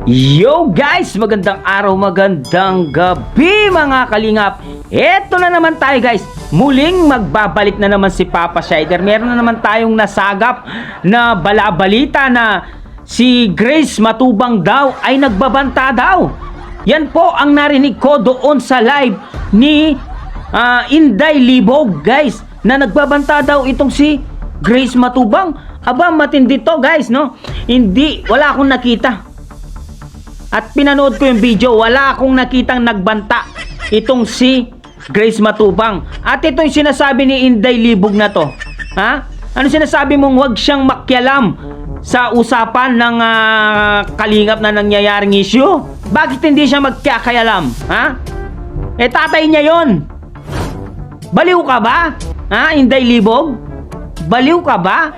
Yo guys! Magandang araw, magandang gabi mga kalingap. Eto na naman tayo guys. Muling magbabalik na naman si Papa Shider. Meron na naman tayong nasagap na balabalita na si Grace Matubang daw ay nagbabanta daw. Yan po ang narinig ko doon sa live ni Inday Libog guys, na nagbabanta daw itong si Grace Matubang. Aba, matindi to guys, no? Wala akong nakita. At pinanood ko yung video, wala akong nakitang nagbanta itong si Grace Matubang. At ito yung sinasabi ni Inday Libog na to. Ha? Ano sinasabi mong wag siyang makialam sa usapan ng kalingap na nangyayaring issue? Bakit hindi siya magkakayalam? Ha? Eh tatay niya yon. Baliw ka ba? Ha? Inday Libog? Baliw ka ba?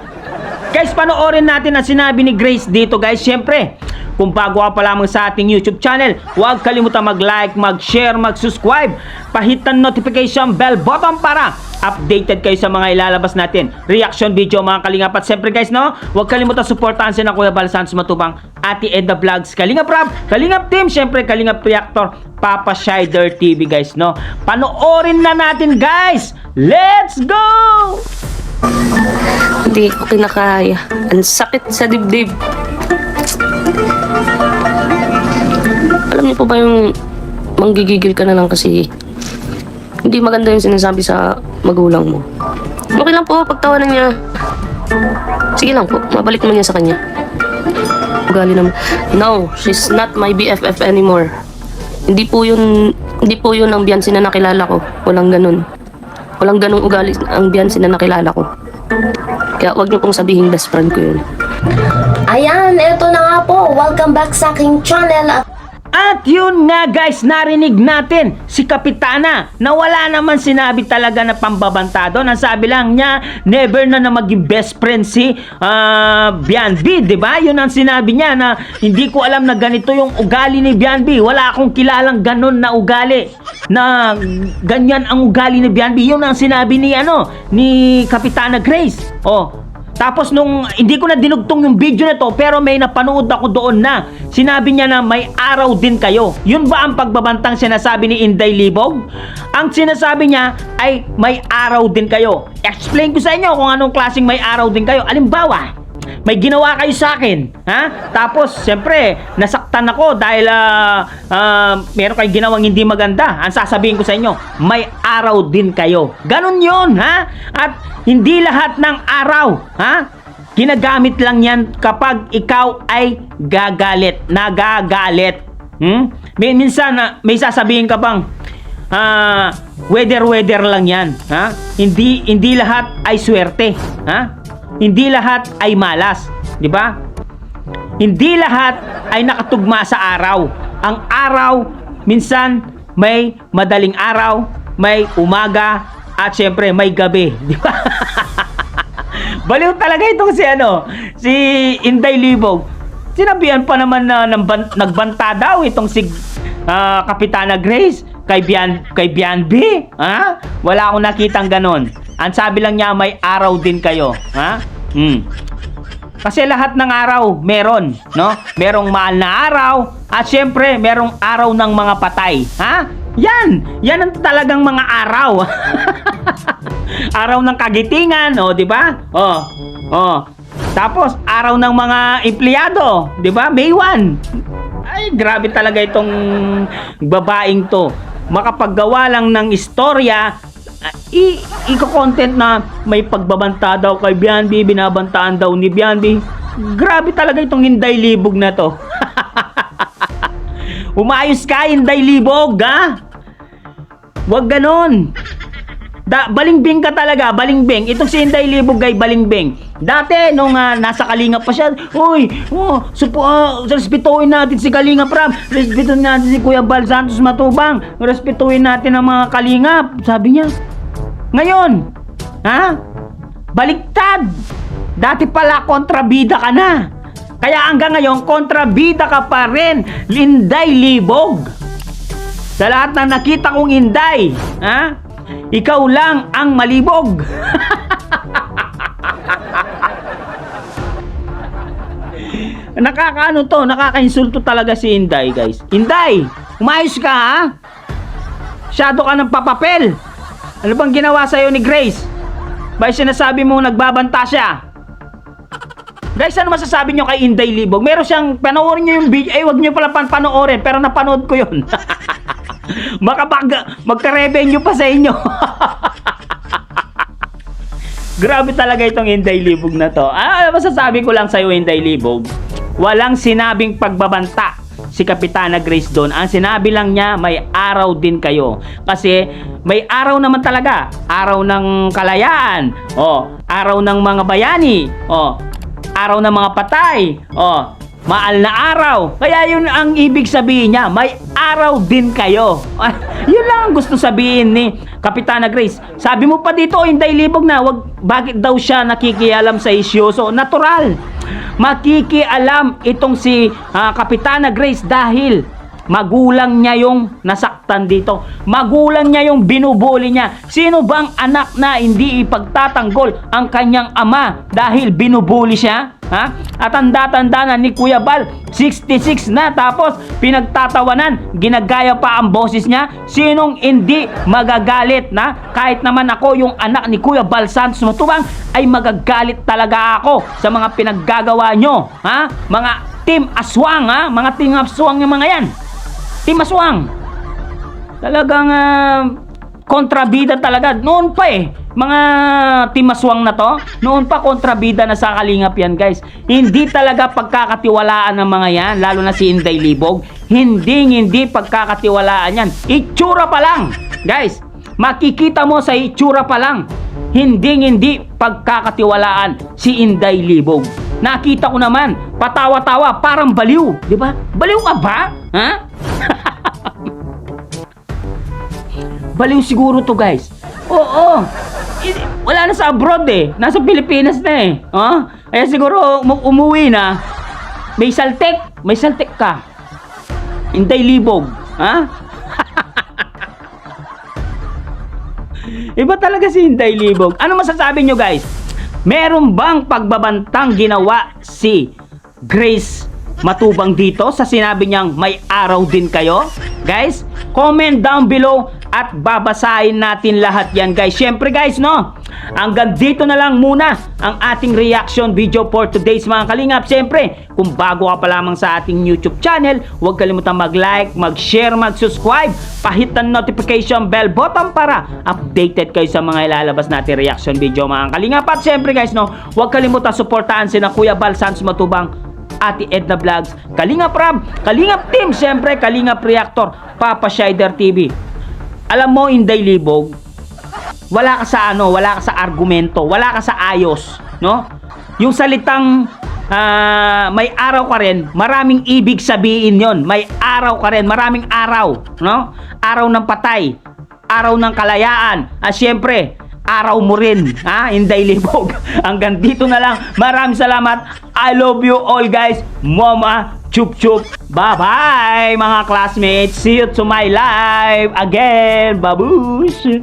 Guys, panoorin natin ang sinabi ni Grace dito guys. Siyempre, kung bago ka pa lamang sa ating YouTube channel, huwag kalimutan mag-like, mag-share, mag-subscribe. Pahitan notification bell button para updated kayo sa mga ilalabas natin reaction video mga kalingap. At siyempre guys, no, huwag kalimutan supportahan si Kuya Bal Santos Matubang, Ate Edna Vlogs, Kalingap Rab, Kalingap Team, siyempre Kalingap Reactor, Papa Shider TV guys, no. Panoorin na natin guys. Let's go! Hindi ko kinakaya. Ang sakit sa dibdib. Alam niyo po ba yung manggigigil ka na lang kasi hindi maganda yung sinasabi sa magulang mo? Okay lang po, pagtawanan niya. Sige lang po, mabalik naman niya sa kanya. Ugali naman. No, she's not my BFF anymore. Hindi po yun ang Biansi na nakilala ko. Walang ganun. Walang ganung ugali ang Biansi na nakilala ko. Kaya wag niyo pong sabihin best friend ko yun. Ayan, eto na nga po. Welcome back sa aking channel. At yun nga guys, narinig natin si Kapitana na wala naman sinabi talaga na pambabanta doon. Ang sabi lang niya, never na maging best friend si Bianbi, di ba? Yun ang sinabi niya, na hindi ko alam na ganito yung ugali ni Bianbi. Wala akong kilalang ganon na ugali, na ganyan ang ugali ni Bianbi. Yun ang sinabi ni Kapitana Grace. Oh. Tapos nung hindi ko na dinugtong yung video na to, pero may napanood ako doon na sinabi niya na may araw din kayo. Yun ba ang pagbabantang sinasabi ni Inday Libog? Ang sinasabi niya ay may araw din kayo. Explain ko sa inyo kung anong klaseng may araw din kayo. Alimbawa, may ginawa kayo sa akin, ha? Tapos, siyempre, nasaktan ako dahil meron kayong ginawang hindi maganda. Ang sasabihin ko sa inyo, may araw din kayo. Ganon yun, ha? At hindi lahat ng araw, ha? Ginagamit lang yan kapag ikaw ay gagalit, nagagalit. Minsan, may sasabihin ka pang, weather lang yan, ha? Hindi lahat ay swerte, ha? Hindi lahat ay malas, di ba? Hindi lahat ay nakatugma sa araw. Ang araw, minsan may madaling araw, may umaga, at syempre may gabi, di ba? Baliw talaga itong si Inday Libog. Sinabihan pa naman na nagbanta daw itong si Kapitana Grace kay Bianbi, ha? Wala akong nakitang ganon. Ang sabi lang niya, may araw din kayo, ha? Kasi lahat ng araw meron, no? Merong mahal na araw, at syempre merong araw ng mga patay, ha? Yan ang talagang mga araw. Araw ng kagitingan, di ba? Tapos araw ng mga empleyado, di ba? May 1. Ay, grabe talaga itong babaeng to. Makapaggawa lang ng istorya, iko-content na may pagbabanta daw kay Bianbi, binabantaan daw ni Bianbi. Grabe talaga itong Inday Libog na to. Umayos ka, Inday Libog, ha? Wag ganon. Balingbing ka talaga, balingbing. Itong si Inday Libog ay balingbing. Dati, nung nasa Kalingap pa siya, respetuhin natin si Kalingap Rab, respetuhin natin si Kuya Bal Santos Matubang, respetuhin natin ang mga Kalingap, sabi niya. Ngayon, ha? Baliktad. Dati pala kontrabida ka na. Kaya hanggang ngayon, kontrabida ka pa rin, Inday Libog. Sa lahat ng nakita kong Inday, ha? Ikaw lang ang malibog. Nakakaano to, nakakainsulto talaga si Inday, guys. Inday, umayos ka ha? Masyado ka ng papapel. Ano bang ginawa sa'yo ni Grace? Ba sinasabi mo nagbabanta siya? Guys, ano masasabi nyo kay Inday Libog? Meron siyang, panoorin nyo yung video. Wag nyo pala panoorin, pero napanood ko yun. Baka magka-revenue pa sa inyo. Grabe talaga itong Inday Libog na to. Masasabi ko lang sa'yo, Inday Libog, walang sinabing pagbabanta si Kapitana Grace doon. Ang sinabi lang niya, may araw din kayo. Kasi may araw naman talaga. Araw ng kalayaan. Araw ng mga bayani. Araw ng mga patay. Maal na araw. Kaya yun ang ibig sabihin niya. May araw din kayo. Yun lang ang gusto sabihin ni Kapitana Grace. Sabi mo pa dito, Inday Libog, na bakit daw siya nakikialam sa isyu. So, natural. Makikialam itong si Kapitana Grace dahil magulang niya yung nasaktan dito. Magulang niya yung binubuli niya. Sino bang anak na hindi ipagtatanggol ang kanyang ama dahil binubuli siya? At tanda-tanda na ni Kuya Bal, 66 na, tapos pinagtatawanan, ginagaya pa ang boses niya. Sinong hindi magagalit na? Kahit naman ako yung anak ni Kuya Bal Santos Matubang, ay magagalit talaga ako sa mga pinaggagawa nyo. Mga Team Aswang, mga Team Aswang yung mga yan. Team Aswang. Talagang kontrabida talaga. Noon pa mga Team Aswang na to, noon pa kontrabida na sa Kalingap yan, guys. Hindi talaga pagkakatiwalaan ng mga yan, lalo na si Inday Libog. Hindi pagkakatiwalaan yan. Itsura pa lang, guys. Makikita mo sa itsura pa lang. Hindi pagkakatiwalaan si Inday Libog. Nakita ko naman, patawa-tawa, parang baliw. Di ba? Baliw ka ba? Baliw siguro to, guys. Oo. Wala na sa abroad Nasa Pilipinas na Kaya siguro umuwi na. May saltek ka. Inday Libog. Iba talaga si Inday Libog. Ano masasabi nyo, guys? Meron bang pagbabantang ginawa si Grace Matubang dito sa sinabi niyang may araw din kayo? Guys, comment down below at babasahin natin lahat yan, guys. Syempre, guys, hanggang dito na lang muna ang ating reaction video for today's mga kalingap. Syempre, kung bago ka pa lamang sa ating YouTube channel, huwag kalimutang mag-like, mag-share, mag-subscribe, pahit ang notification bell button para updated kayo sa mga ilalabas natin reaction video mga kalingap. At syempre, guys, huwag kalimutang suportahan sina Kuya Bal Santos Matubang, Ate Edna Vlogs, Kalingap Rab, Kalingap Team, syempre Kalingap Reactor, Papa Shider TV. Alam mo, Inday Libog, wala ka sa argumento, wala ka sa ayos, Yung salitang may araw ka rin, maraming ibig sabihin yon. May araw ka rin, maraming araw, Araw ng patay, araw ng kalayaan, at syempre, araw mo rin, Inday Libog. Hanggang dito na lang. Maraming salamat. I love you all, guys. Mama, chup chup. Bye-bye, mga classmates. See you to my live again. Babush.